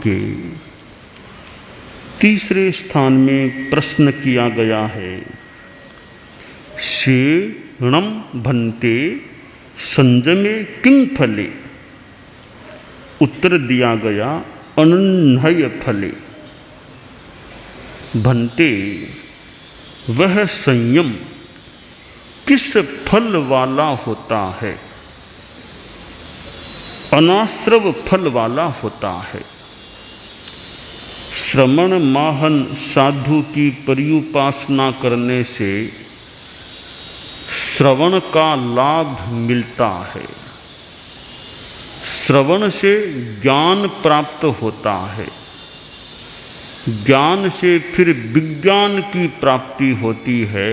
के तीसरे स्थान में प्रश्न किया गया है, शेणम भन्ते संजमे किं फले। उत्तर दिया गया अनन्हय फले। भन्ते वह संयम किस फल वाला होता है? अनाश्रव फल वाला होता है। श्रवण माहन साधु की पर्युपासना करने से श्रवण का लाभ मिलता है। श्रवण से ज्ञान प्राप्त होता है। ज्ञान से फिर विज्ञान की प्राप्ति होती है।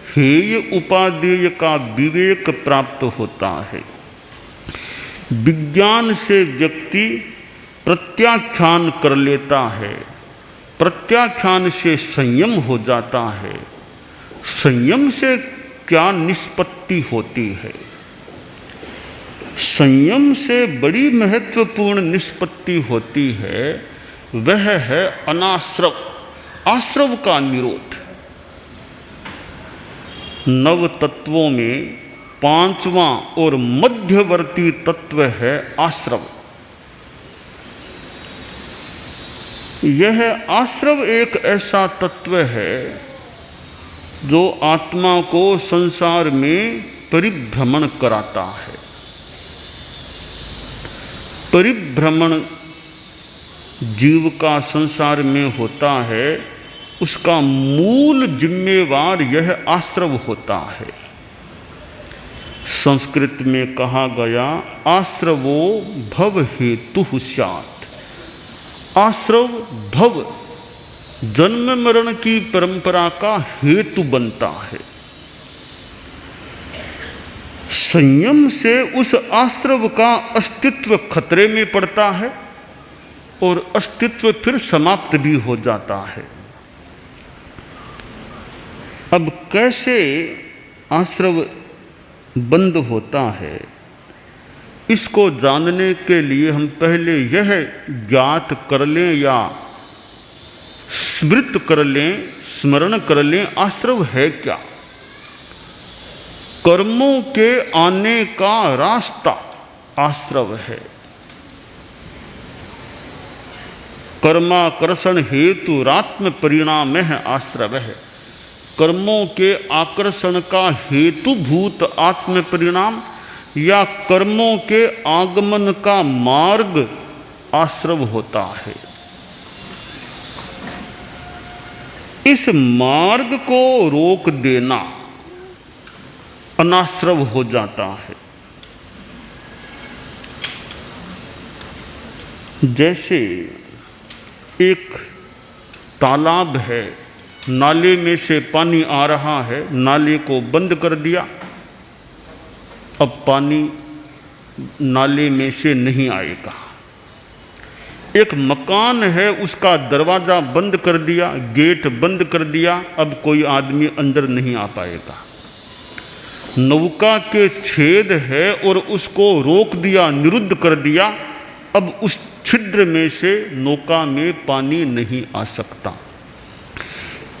हेय उपादेय का विवेक प्राप्त होता है। विज्ञान से व्यक्ति प्रत्याख्यान कर लेता है। प्रत्याख्यान से संयम हो जाता है। संयम से क्या निष्पत्ति होती है? संयम से बड़ी महत्वपूर्ण निष्पत्ति होती है, वह है अनाश्रव, आश्रव का निरोध। नव तत्वों में पांचवां और मध्यवर्ती तत्व है आश्रव। यह आश्रव एक ऐसा तत्व है जो आत्मा को संसार में परिभ्रमण कराता है। परिभ्रमण जीव का संसार में होता है, उसका मूल जिम्मेवार यह आश्रव होता है। संस्कृत में कहा गया, आश्रवो भव हेतु स्यात्। आश्रव भव जन्म मरण की परंपरा का हेतु बनता है। संयम से उस आश्रव का अस्तित्व खतरे में पड़ता है और अस्तित्व फिर समाप्त भी हो जाता है। अब कैसे आश्रव बंद होता है, इसको जानने के लिए हम पहले यह ज्ञात कर लें या स्मृत कर लें, स्मरण कर लें, आश्रव है क्या। कर्मों के आने का रास्ता आश्रव है। कर्माकर्षण हेतु रात्म परिणाम है आश्रव है। कर्मों के आकर्षण का हेतुभूत आत्म परिणाम या कर्मों के आगमन का मार्ग आश्रव होता है। इस मार्ग को रोक देना अनाश्रव हो जाता है। जैसे एक तालाब है, नाले में से पानी आ रहा है, नाले को बंद कर दिया, अब पानी नाले में से नहीं आएगा। एक मकान है, उसका दरवाज़ा बंद कर दिया, गेट बंद कर दिया, अब कोई आदमी अंदर नहीं आ पाएगा। नौका के छेद है और उसको रोक दिया, निरुद्ध कर दिया, अब उस छिद्र में से नौका में पानी नहीं आ सकता।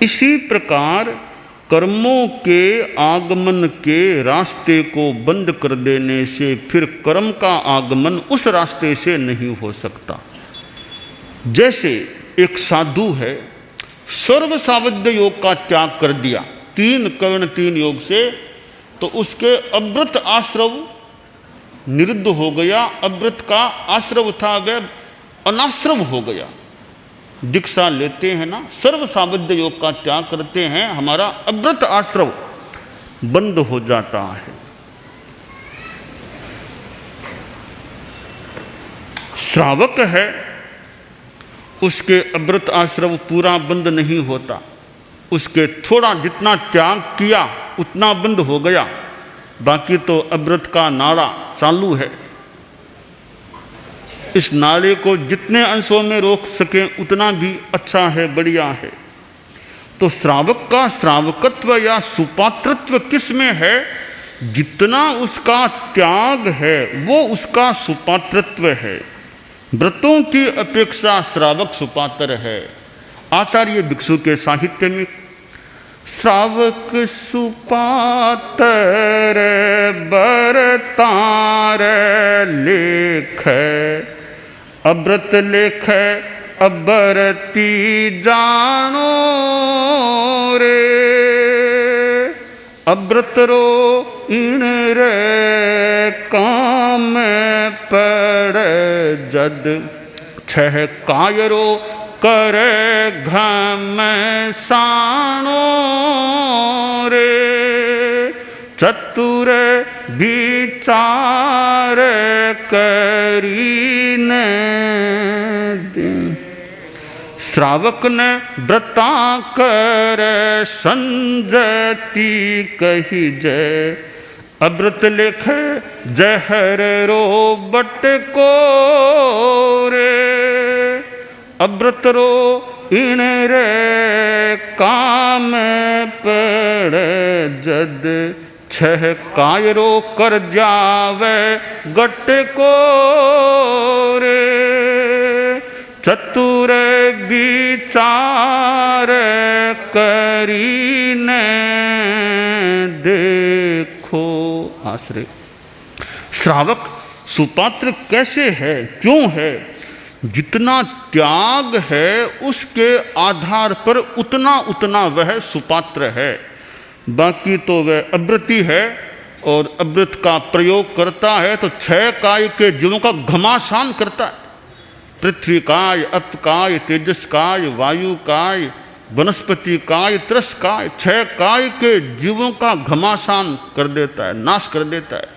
इसी प्रकार कर्मों के आगमन के रास्ते को बंद कर देने से फिर कर्म का आगमन उस रास्ते से नहीं हो सकता। जैसे एक साधु है, सर्व सावध्य योग का त्याग कर दिया, 3 कर्ण 3 योग से, तो उसके अव्रत आश्रव निरुद्ध हो गया। अव्रत का आश्रव था वह अनाश्रव हो गया। दीक्षा लेते हैं ना, सर्व सावध्य योग का त्याग करते हैं, हमारा अव्रत आश्रव बंद हो जाता है। श्रावक है, उसके अव्रत आश्रव पूरा बंद नहीं होता, उसके थोड़ा जितना त्याग किया उतना बंद हो गया, बाकी तो अव्रत का नाला चालू है। इस नाले को जितने अंशों में रोक सके उतना भी अच्छा है, बढ़िया है। तो श्रावक का श्रावकत्व या सुपात्रत्व किस में है? जितना उसका त्याग है वो उसका सुपात्रत्व है। व्रतों की अपेक्षा श्रावक सुपात्र है। आचार्य भिक्षु के साहित्य में श्रावक सुपात्र बरतार लेख, अव्रत लेख अबरती जानो रे, अव्रत रो इन रे काम पड़ जद, छह कायरो करे घम सानो रे, चतुर विचार करीने श्रावक ने व्रता कर संजति कही जय, अव्रत लेख जहर रो बट को रे, अव्रत रो इन रे काम पड़ जद, छह कायरो कर जावे गट को रे, चतुर विचार करीने देखो आश्रय। श्रावक सुपात्र कैसे है, क्यों है? जितना त्याग है उसके आधार पर उतना उतना वह सुपात्र है। बाकी तो वह अव्रती है और अव्रत का प्रयोग करता है तो छह काय के जीवों का घमासान करता है। पृथ्वी काय, अप काय, तेजस काय, वायु काय, वनस्पति काय, त्रस काय, छह काय के जीवों का घमासान कर देता है, नाश कर देता है।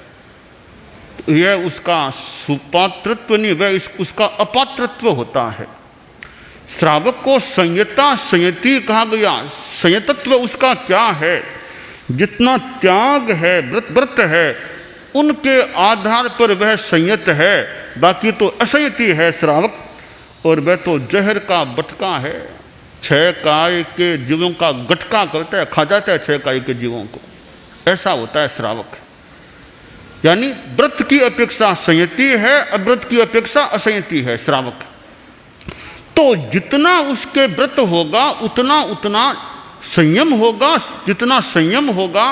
यह उसका सुपात्रत्व नहीं, वह उसका अपात्रत्व होता है। श्रावक को संयता संयति कहा गया। संयतत्व उसका क्या है? जितना त्याग है, व्रत है, उनके आधार पर वह संयत है। बाकी तो असंयति है श्रावक, और वह तो जहर का बटका है। छह काय के जीवों का गटका करता है, खा जाता है छह काय के जीवों को। ऐसा होता है श्रावक। यानी व्रत की अपेक्षा संयति है, अव्रत की अपेक्षा असंयति है श्रावक। तो जितना उसके व्रत होगा उतना उतना संयम होगा। जितना संयम होगा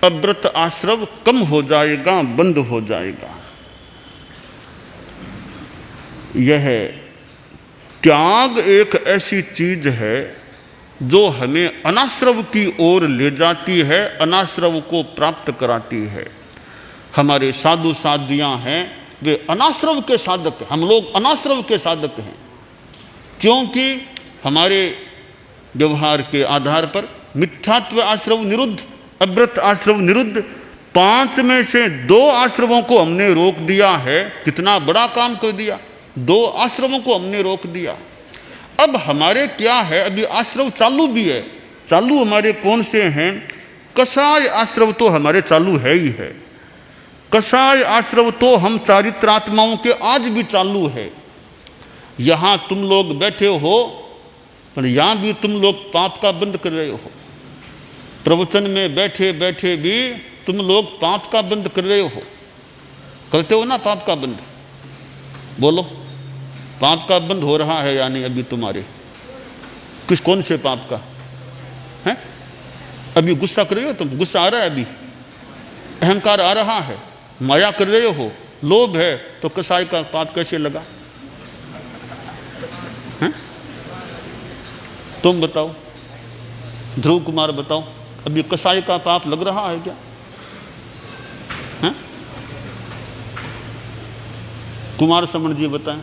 अव्रत आश्रव कम हो जाएगा, बंद हो जाएगा। यह त्याग एक ऐसी चीज है जो हमें अनाश्रव की ओर ले जाती है, अनाश्रव को प्राप्त कराती है। हमारे साधु साधियां हैं, वे अनाश्रव के साधक हैं। हम लोग अनाश्रव के साधक हैं, क्योंकि हमारे व्यवहार के आधार पर मिथ्यात्व आश्रव निरुद्ध, अव्रत आश्रव निरुद्ध, 5 में से 2 आश्रवों को हमने रोक दिया है। कितना बड़ा काम कर दिया, 2 आश्रमों को हमने रोक दिया। अब हमारे क्या है, अभी आश्रव चालू भी है। चालू हमारे कौन से हैं? कषाय आश्रव तो हमारे चालू है ही है। कषाय आश्रव तो हम चारित्रात्माओं के आज भी चालू है। यहाँ तुम लोग बैठे हो, पर यहाँ भी तुम लोग पाप का बंद कर रहे हो। प्रवचन में बैठे बैठे भी तुम लोग पाप का बंद कर रहे हो। करते हो ना पाप का बंद? बोलो, पाप का बंद हो रहा है या नहीं अभी तुम्हारे? किस कौन से पाप का है? अभी गुस्सा कर रहे हो तुम? गुस्सा आ रहा है अभी? अहंकार आ रहा है? माया कर रहे हो? लोभ है? तो कसाई का पाप कैसे लगा है? तुम बताओ, ध्रुव कुमार बताओ, अभी कसाई का पाप लग रहा है क्या है? कुमार समण जी बताएं,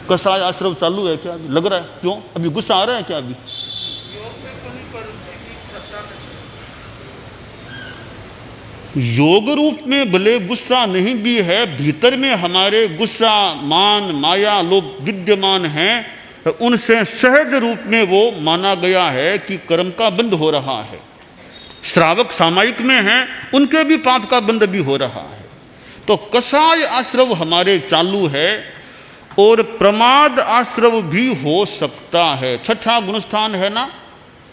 कसाय आश्रव चालू है क्या? अभी लग रहा है? क्यों? अभी गुस्सा आ रहा है क्या? अभी योग रूप में भले गुस्सा नहीं भी है, भीतर में हमारे गुस्सा, मान, माया, लोभ विद्यमान हैं। उनसे सहज रूप में वो माना गया है कि कर्म का बंद हो रहा है। श्रावक सामायिक में हैं, उनके भी पाप का बंद भी हो रहा है। तो कषाय आश्रव हमारे चालू है और प्रमाद आश्रव भी हो सकता है। छठा गुणस्थान है ना,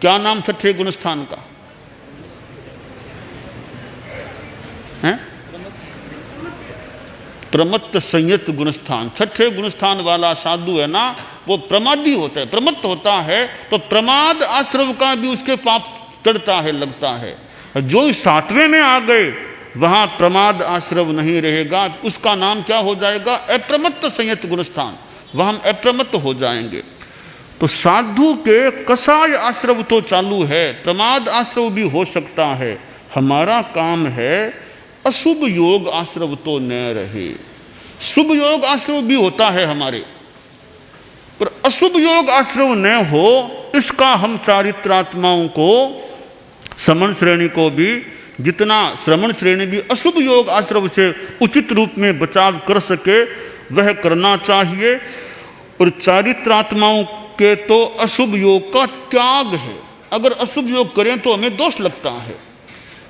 क्या नाम छठे गुणस्थान का है? प्रमत्त संयत गुणस्थान, छठे गुणस्थान वाला साधु है ना, वो प्रमादी होता है, प्रमत्त होता है, तो प्रमाद आश्रव का भी उसके पाप चढ़ता है, लगता है। जो सातवें में आ गए वहां प्रमाद आश्रव नहीं रहेगा, उसका नाम क्या हो जाएगा? अप्रमत्त संयत गुणस्थान, वहां हम अप्रमत्त हो जाएंगे। तो साधु के कसाय आश्रव तो चालू है, प्रमाद आश्रव भी हो सकता है। हमारा काम है अशुभ योग आश्रव तो न रहे। शुभ योग आश्रव भी होता है हमारे, पर अशुभ योग आश्रव न हो, इसका हम चारित्रात्माओं को, श्रमण श्रेणी को भी, जितना श्रमण श्रेणी भी अशुभ योग आश्रव से उचित रूप में बचाव कर सके वह करना चाहिए। और चारित्रात्माओं के तो अशुभ योग का त्याग है। अगर अशुभ योग करें तो हमें दोष लगता है,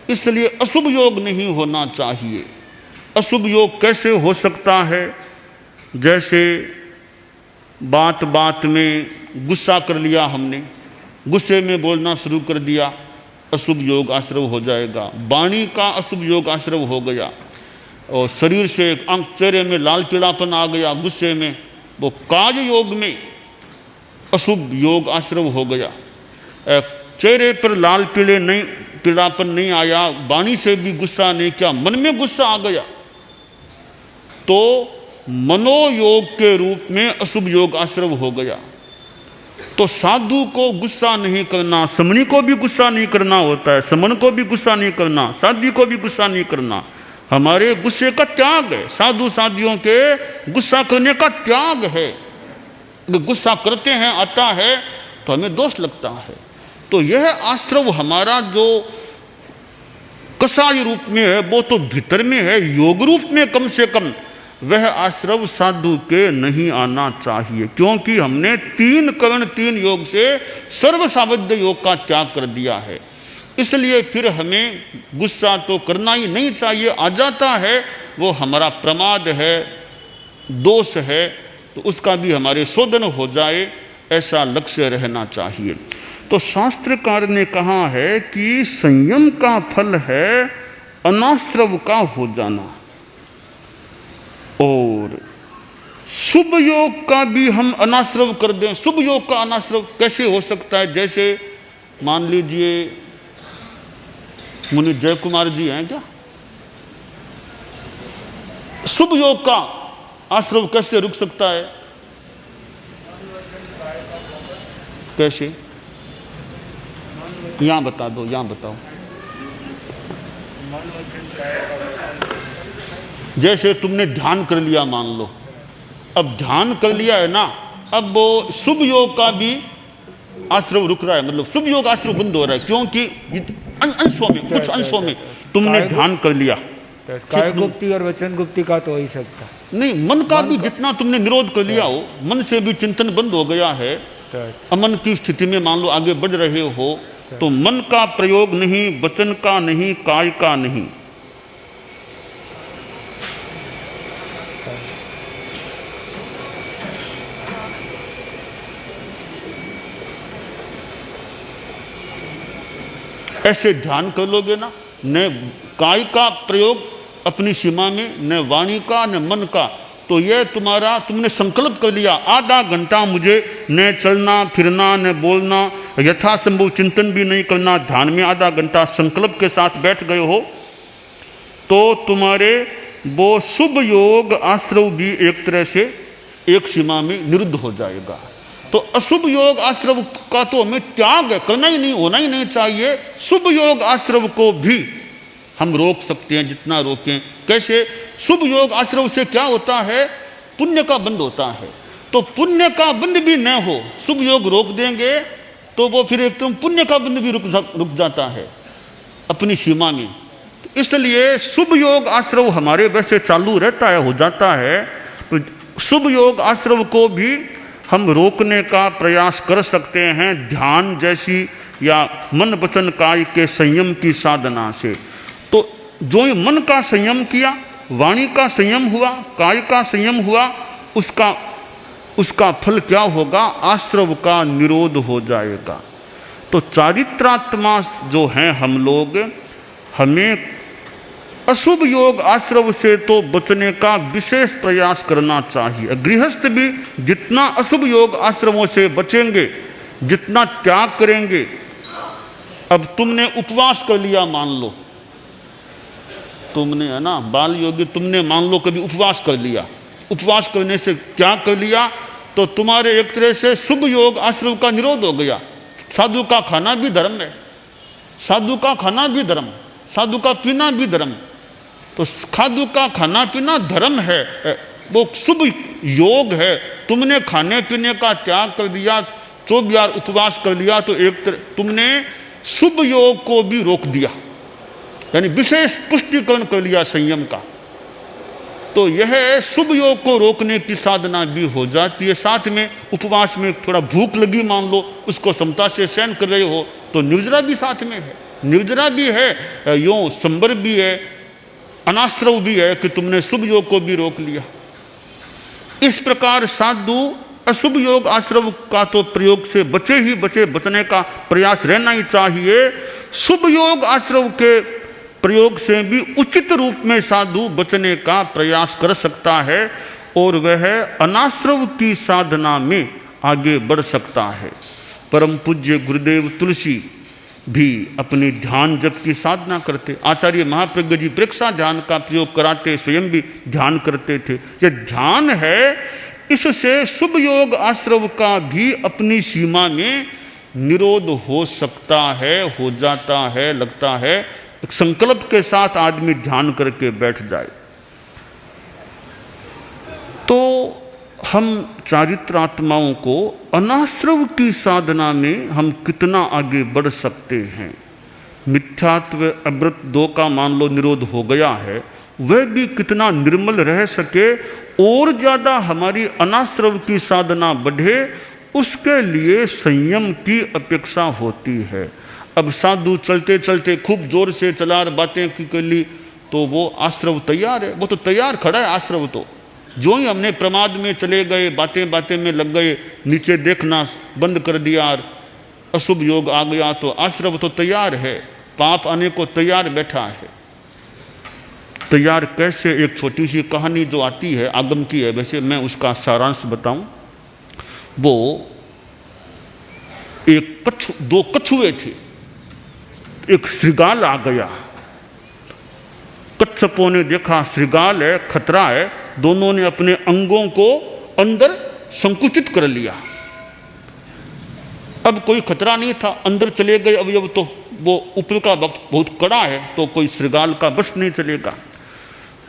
इसलिए अशुभ योग नहीं होना चाहिए। अशुभ योग कैसे हो सकता है? जैसे बात बात में गुस्सा कर लिया हमने, गुस्से में बोलना शुरू कर दिया, अशुभ योग आश्रव हो जाएगा। वाणी का अशुभ योग आश्रव हो गया। और शरीर से चेहरे में लाल पीलापन आ गया गुस्से में, वो काज योग में अशुभ योग आश्रव हो गया। चेहरे पर लाल पीलापन नहीं आया, वाणी से भी गुस्सा नहीं किया, मन में गुस्सा आ गया, तो मनोयोग के रूप में अशुभ योग आश्रव हो गया। तो साधु को गुस्सा नहीं करना, समणी को भी गुस्सा नहीं करना होता है, समण को भी गुस्सा नहीं करना, साध्वी को भी गुस्सा नहीं करना। हमारे गुस्से का त्याग है, साधु साधियों के गुस्सा करने का त्याग है। गुस्सा करते हैं, आता है तो हमें दोष लगता है। तो यह आश्रव हमारा जो कसाय रूप में है वो तो भीतर में है, योग रूप में कम से कम वह आश्रव साधु के नहीं आना चाहिए, क्योंकि हमने तीन करण तीन योग से सर्व सावध्य योग का त्याग कर दिया है। इसलिए फिर हमें गुस्सा तो करना ही नहीं चाहिए, आ जाता है वो हमारा प्रमाद है, दोष है, तो उसका भी हमारे शोधन हो जाए, ऐसा लक्ष्य रहना चाहिए। तो शास्त्रकार ने कहा है कि संयम का फल है अनाश्रव का हो जाना, और शुभ योग का भी हम अनाश्रव कर दें। शुभ योग का अनाश्रव कैसे हो सकता है? जैसे मान लीजिए मुनि जय कुमार जी हैं क्या, शुभ योग का आश्रव कैसे रुक सकता है? कैसे? यहां बता दो, यहां बताओ। जैसे तुमने ध्यान कर लिया, मान लो, अब ध्यान कर लिया है ना, अब वो शुभ योग का भी आश्रव रुक रहा है, मतलब शुभ योग आश्रव बंद हो रहा है, क्योंकि अंशों में, कुछ अंशों में तुमने ध्यान कर लिया। काय गुप्ती और वचन गुप्ती का तो हो ही सकता नहीं, मन का भी जितना तुमने निरोध कर लिया हो, मन से भी चिंतन बंद हो गया है, अमन की स्थिति में मान लो आगे बढ़ रहे हो, तो मन का प्रयोग नहीं, वचन का नहीं, काय का नहीं। ऐसे ध्यान कर लोगे ना, न काय का प्रयोग अपनी सीमा में, न वाणी का, न मन का, तो यह तुम्हारा, तुमने संकल्प कर लिया आधा घंटा मुझे न चलना फिरना, न बोलना, यथासंभव चिंतन भी नहीं करना, ध्यान में आधा घंटा संकल्प के साथ बैठ गए हो, तो तुम्हारे वो शुभ योग आश्रव भी एक तरह से एक सीमा में निरुद्ध हो जाएगा। तो अशुभ योग आश्रव का तो हमें त्याग करना ही नहीं, होना ही नहीं चाहिए। शुभ योग आश्रव को भी हम रोक सकते हैं, जितना रोकें। कैसे? शुभ योग आश्रव से क्या होता है? पुण्य का बंध होता है। तो पुण्य का बंध भी न हो, शुभ योग रोक देंगे तो वो फिर एकदम पुण्य का बंध भी रुक जाता है अपनी सीमा में। तो इसलिए शुभ योग आश्रव हमारे वैसे चालू रहता है, हो जाता है, तो शुभ योग आश्रव को भी हम रोकने का प्रयास कर सकते हैं ध्यान जैसी या मन वचन काय के संयम की साधना से। तो जो मन का संयम किया, वाणी का संयम हुआ, काय का संयम हुआ, उसका फल क्या होगा? आश्रव का निरोध हो जाएगा। तो चारित्रात्मा जो हैं हम लोग, हमें अशुभ योग आश्रव से तो बचने का विशेष प्रयास करना चाहिए। गृहस्थ भी जितना अशुभ योग आश्रमों से बचेंगे, जितना त्याग करेंगे। अब तुमने उपवास कर लिया, मान लो तुमने, है ना, बाल योगी, तुमने मान लो कभी उपवास कर लिया, उपवास करने से त्याग कर लिया, तो तुम्हारे एक तरह से शुभ योग आश्रम का निरोध हो गया। साधु का खाना भी धर्म है, साधु का खाना भी धर्म, साधु का पीना भी धर्म। तो साधु का खाना पीना धर्म है, वो शुभ योग है। तुमने खाने पीने का त्याग कर दिया, 24 उपवास कर लिया, तो एक तरह तुमने शुभ योग को भी रोक दिया, यानी विशेष पुष्टिकरण कर लिया संयम का। तो यह शुभ योग को रोकने की साधना भी हो जाती है। साथ में उपवास में थोड़ा भूख लगी, मान लो, उसको समता से सहन कर रहे हो, तो निर्जरा भी साथ में है, निर्जरा भी है, यूँ संबर भी है, अनाश्रव भी है कि तुमने शुभ योग को भी रोक लिया। इस प्रकार साधु अशुभ योग आश्रव का तो प्रयोग से बचे ही बचे, बचने का प्रयास रहना ही चाहिए। शुभ योग आश्रव के प्रयोग से भी उचित रूप में साधु बचने का प्रयास कर सकता है और वह अनाश्रव की साधना में आगे बढ़ सकता है। परम पूज्य गुरुदेव तुलसी भी अपनी ध्यान जप की साधना करते। आचार्य महाप्रज्ञ जी प्रेक्षा ध्यान का प्रयोग कराते, स्वयं भी ध्यान करते थे। ये ध्यान है, इससे शुभ योग आश्रव का भी अपनी सीमा में निरोध हो सकता है, हो जाता है, लगता है। एक संकल्प के साथ आदमी ध्यान करके बैठ जाए तो हम चारित्रात्माओं को अनाश्रव की साधना में हम कितना आगे बढ़ सकते हैं। मिथ्यात्व अव्रत 2 का मान लो निरोध हो गया है, वह भी कितना निर्मल रह सके और ज़्यादा हमारी अनाश्रव की साधना बढ़े, उसके लिए संयम की अपेक्षा होती है। अब साधु चलते चलते खूब जोर से चला बातें की कर ली तो वो आश्रव तैयार है, वो तो तैयार खड़ा है आश्रव। तो जो ही हमने प्रमाद में चले गए, बातें बातें में लग गए, नीचे देखना बंद कर दिया, अशुभ योग आ गया, तो आश्रव तो तैयार है, पाप आने को तैयार बैठा है। तैयार कैसे? एक छोटी सी कहानी जो आती है, आगम की है, वैसे मैं उसका सारांश बताऊं। वो एक 2 कछुए थे, एक श्रृगाल आ गया। कच्छपों ने देखा श्रृगाल है, खतरा है, दोनों ने अपने अंगों को अंदर संकुचित कर लिया। अब कोई खतरा नहीं था, अंदर चले गए। अब तो वो ऊपर का वक्त बहुत कड़ा है, तो कोई श्रृगाल का बस नहीं चलेगा।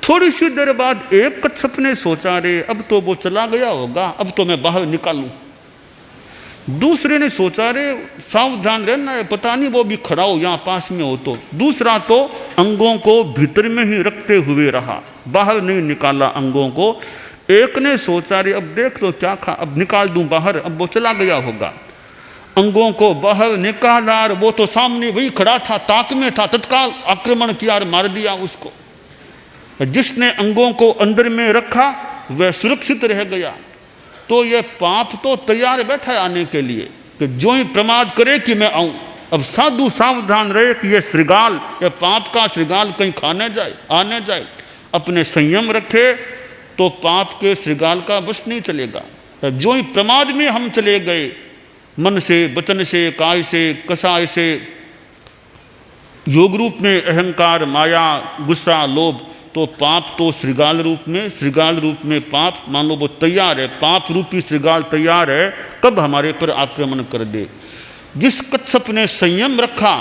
थोड़ी सी देर बाद एक कच्छप ने सोचा, रे अब तो वो चला गया होगा, अब तो मैं बाहर निकालूं। दूसरे ने सोचा, रे सावधान रहना है, पता नहीं वो भी खड़ा हो यहाँ पास में हो। तो दूसरा तो अंगों को भीतर में ही रखते हुए रहा, बाहर नहीं निकाला अंगों को। एक ने सोचा, रे अब देख लो क्या खा, अब निकाल दूं बाहर, अब वो चला गया होगा। अंगों को बाहर निकाला, वो तो सामने वही खड़ा था, ताक में था, तत्काल आक्रमण किया और मार दिया उसको। जिसने अंगों को अंदर में रखा वह सुरक्षित रह गया। तो यह पाप तो तैयार बैठा है आने के लिए कि जो ही प्रमाद करे कि मैं आऊं। अब साधु सावधान रहे कि यह श्रृगाल, यह पाप का श्रृगाल कहीं खाने जाए, आने जाए। अपने संयम रखे तो पाप के श्रृगाल का बस नहीं चलेगा। जो ही प्रमाद में हम चले गए, मन से, वचन से, काय से, कसाय से, योग रूप में अहंकार, माया, गुस्सा, लोभ, तो पाप तो श्रृगाल रूप में पाप, मान लो वो तैयार है, पाप रूपी श्रृगाल तैयार है, कब हमारे पर आक्रमण कर दे। जिस कच्छप ने संयम रखा,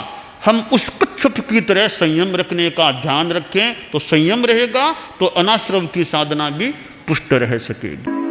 हम उस कच्छप की तरह संयम रखने का ध्यान रखें, तो संयम रहेगा तो अनाश्रव की साधना भी पुष्ट रह सकेगी।